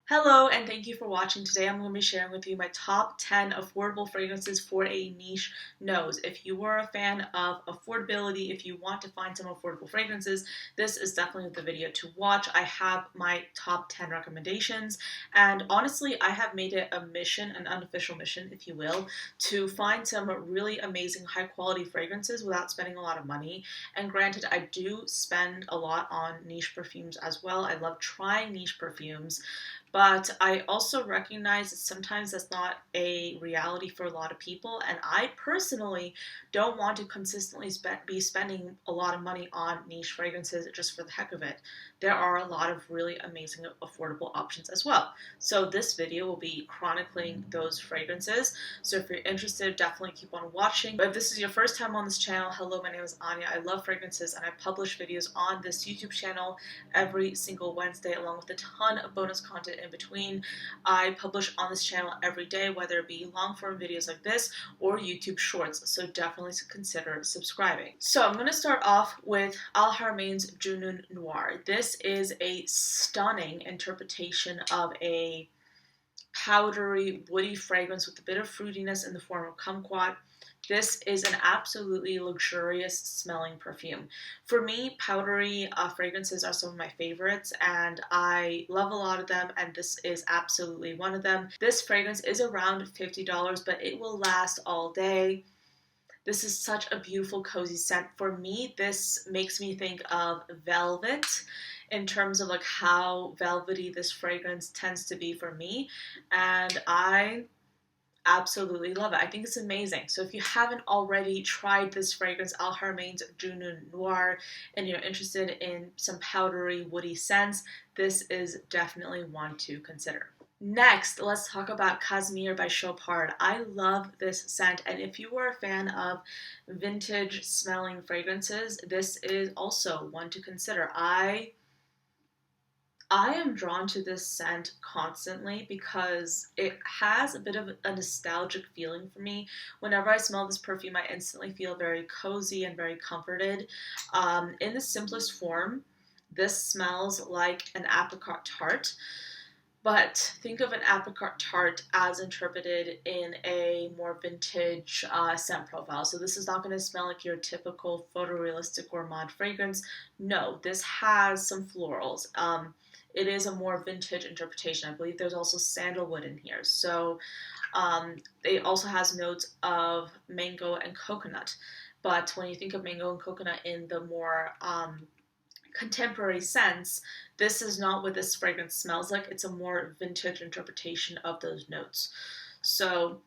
Hello and thank you for watching. Today I'm going to be sharing with you my top 10 affordable fragrances for a niche nose. If you are a fan of affordability, if you want to find some affordable fragrances, this is definitely the video to watch. I have my top 10 recommendations, and honestly I have made it a mission, an unofficial mission if you will, to find some really amazing high quality fragrances without spending a lot of money. And granted, I do spend a lot on niche perfumes as well. I love trying niche perfumes. But I also recognize that sometimes that's not a reality for a lot of people. And I personally don't want to consistently be spending a lot of money on niche fragrances just for the heck of it. There are a lot of really amazing affordable options as well. So this video will be chronicling those fragrances. So if you're interested, definitely keep on watching. But if this is your first time on this channel, hello, my name is Anya. I love fragrances and I publish videos on this YouTube channel every single Wednesday along with a ton of bonus content in between. I publish on this channel every day, whether it be long form videos like this or YouTube shorts, so definitely consider subscribing. So I'm going to start off with Al Haramain's Junun Noir. This is a stunning interpretation of a powdery, woody fragrance with a bit of fruitiness in the form of kumquat. This is an absolutely luxurious smelling perfume. For me, powdery fragrances are some of my favorites, and I love a lot of them, and this is absolutely one of them. This fragrance is around $50, but it will last all day. This is such a beautiful, cozy scent. For me, this makes me think of velvet in terms of like how velvety this fragrance tends to be for me, and I absolutely love it. I think it's amazing. So if you haven't already tried this fragrance, Al Haramain's Junun Noir, and you're interested in some powdery, woody scents, this is definitely one to consider. Next, let's talk about Casimir by Chopard. I love this scent, and if you are a fan of vintage smelling fragrances, this is also one to consider. I am drawn to this scent constantly because it has a bit of a nostalgic feeling for me. Whenever I smell this perfume, I instantly feel very cozy and very comforted. In the simplest form, this smells like an apricot tart. But think of an apricot tart as interpreted in a more vintage scent profile. So this is not going to smell like your typical photorealistic gourmand fragrance. No, this has some florals. It is a more vintage interpretation. I believe there's also sandalwood in here. So it also has notes of mango and coconut. But when you think of mango and coconut in the more contemporary sense, this is not what this fragrance smells like. It's a more vintage interpretation of those notes. So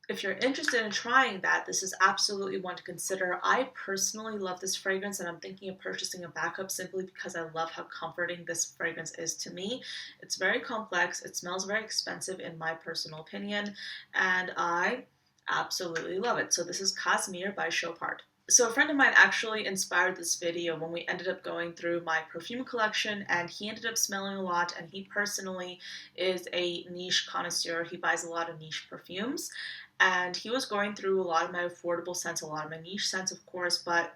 if you're interested in trying that, this is absolutely one to consider. I personally love this fragrance, and I'm thinking of purchasing a backup simply because I love how comforting this fragrance is to me. It's very complex. It smells very expensive in my personal opinion, and I absolutely love it. So this is Casimir by Chopard. So a friend of mine actually inspired this video when we ended up going through my perfume collection, and he ended up smelling a lot, and he personally is a niche connoisseur. He buys a lot of niche perfumes, and he was going through a lot of my affordable scents, a lot of my niche scents of course, but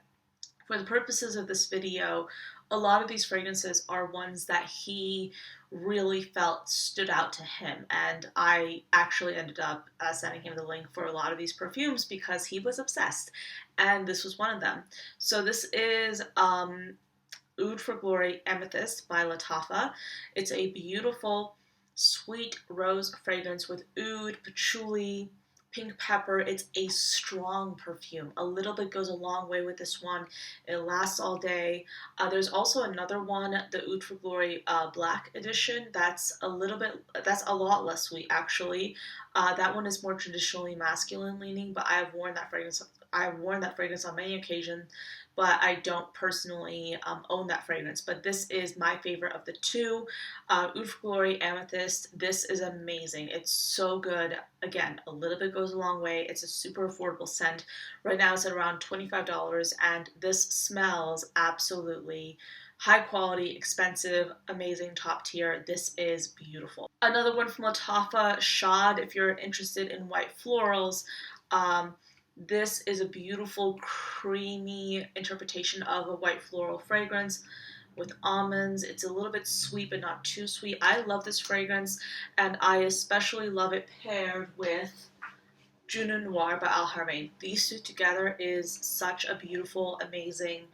for the purposes of this video, a lot of these fragrances are ones that he really felt stood out to him, and I actually ended up sending him the link for a lot of these perfumes because he was obsessed, and this was one of them. So this is Oud for Glory Amethyst by Lattafa. It's a beautiful sweet rose fragrance with oud, patchouli, pink pepper. It's a strong perfume. A little bit goes a long way with this one. It lasts all day. There's also another one, the Oud for Glory Black Edition. That's a lot less sweet actually. That one is more traditionally masculine leaning, but I have worn that fragrance on many occasions, but I don't personally own that fragrance. But this is my favorite of the two. Oud for Glory Amethyst. This is amazing. It's so good. Again, a little bit goes a long way. It's a super affordable scent. Right now it's at around $25, and this smells absolutely high quality, expensive, amazing, top tier. This is beautiful. Another one from Lattafa, Shad, if you're interested in white florals. This is a beautiful, creamy interpretation of a white floral fragrance with almonds. It's a little bit sweet, but not too sweet. I love this fragrance, and I especially love it paired with Juno Noir by Al Haramain. These two together is such a beautiful, amazing,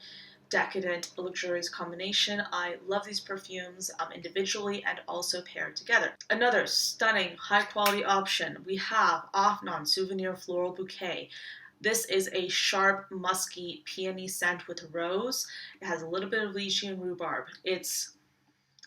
decadent, luxurious combination. I love these perfumes individually and also paired together. Another stunning, high-quality option, we have Afnan Souvenir Floral Bouquet. This is a sharp, musky, peony scent with rose. It has a little bit of lychee and rhubarb. It's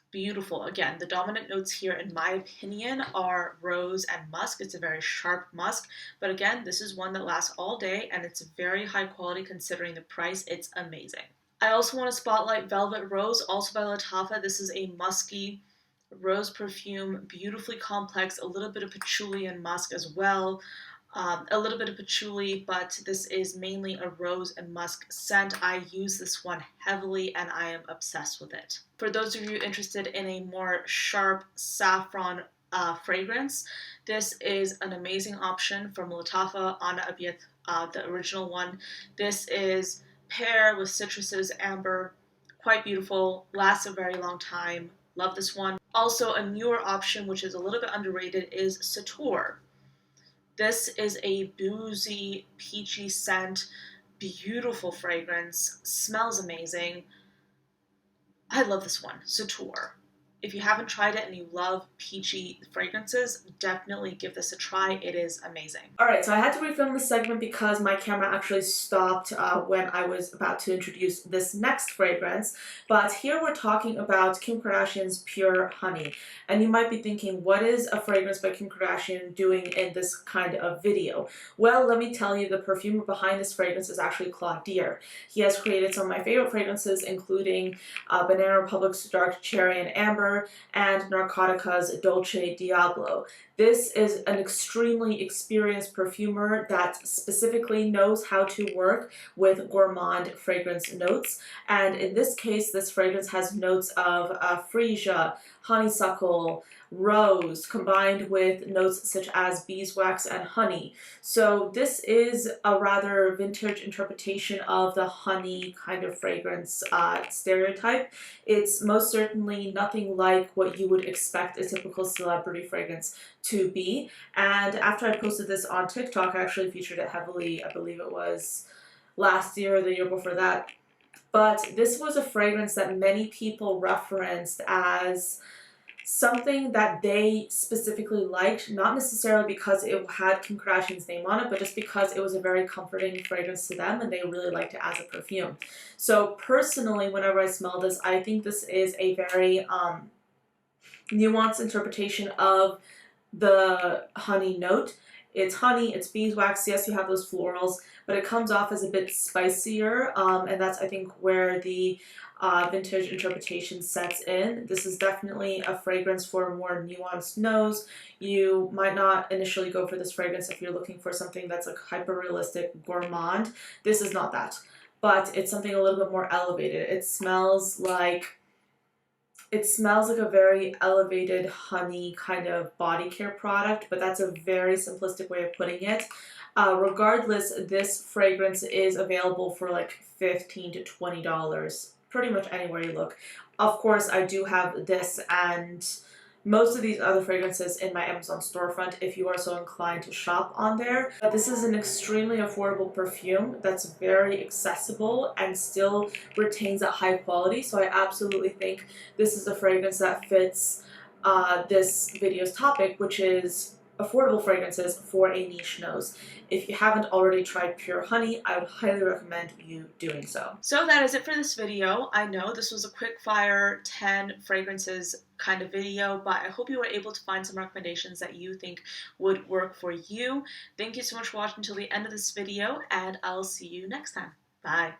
beautiful. Again, the dominant notes here, in my opinion, are rose and musk. It's a very sharp musk, but again, this is one that lasts all day, and it's very high quality considering the price. It's amazing. I also want to spotlight Velvet Rose, also by Lattafa. This is a musky rose perfume, beautifully complex, a little bit of patchouli and musk as well. A little bit of patchouli, but this is mainly a rose and musk scent. I use this one heavily and I am obsessed with it. For those of you interested in a more sharp saffron fragrance, this is an amazing option from Lattafa, Ana Abiyat, the original one. This is pear with citruses, amber, quite beautiful, lasts a very long time. Love this one. Also, a newer option, which is a little bit underrated, is Sator. This is a boozy, peachy scent, beautiful fragrance, smells amazing. I love this one, Sator. If you haven't tried it and you love peachy fragrances, definitely give this a try. It is amazing. Alright, so I had to refilm this segment because my camera actually stopped when I was about to introduce this next fragrance. But here we're talking about Kim Kardashian's Pure Honey. And you might be thinking, what is a fragrance by Kim Kardashian doing in this kind of video? Well, let me tell you, the perfumer behind this fragrance is actually Claude Dier. He has created some of my favorite fragrances, including Banana Republic's Dark Cherry and Amber, and Narcotica's Dolce Diablo. This is an extremely experienced perfumer that specifically knows how to work with gourmand fragrance notes, and in this case this fragrance has notes of freesia, honeysuckle, rose, combined with notes such as beeswax and honey. So this is a rather vintage interpretation of the honey kind of fragrance stereotype. It's most certainly nothing like what you would expect a typical celebrity fragrance to be. And after I posted this on TikTok, I actually featured it heavily. I believe it was last year or the year before that. But this was a fragrance that many people referenced as something that they specifically liked, not necessarily because it had Kim Kardashian's name on it, but just because it was a very comforting fragrance to them and they really liked it as a perfume. So personally, whenever I smell this, I think this is a very nuanced interpretation of the honey note. It's honey, it's beeswax, yes, you have those florals, but it comes off as a bit spicier, and that's, I think, where the vintage interpretation sets in. This is definitely a fragrance for a more nuanced nose. You might not initially go for this fragrance if you're looking for something that's like hyper-realistic gourmand. This is not that, but it's something a little bit more elevated. It smells like a very elevated honey kind of body care product, but that's a very simplistic way of putting it. Regardless, this fragrance is available for like $15 to $20 pretty much anywhere you look. Of course, I do have this and most of these other fragrances in my Amazon storefront if you are so inclined to shop on there. But this is an extremely affordable perfume that's very accessible and still retains that high quality. So I absolutely think this is a fragrance that fits this video's topic, which is affordable fragrances for a niche nose. If you haven't already tried Pure Honey, I would highly recommend you doing so. So that is it for this video. I know this was a quick fire 10 fragrances kind of video, but I hope you were able to find some recommendations that you think would work for you. Thank you so much for watching until the end of this video, and I'll see you next time. Bye.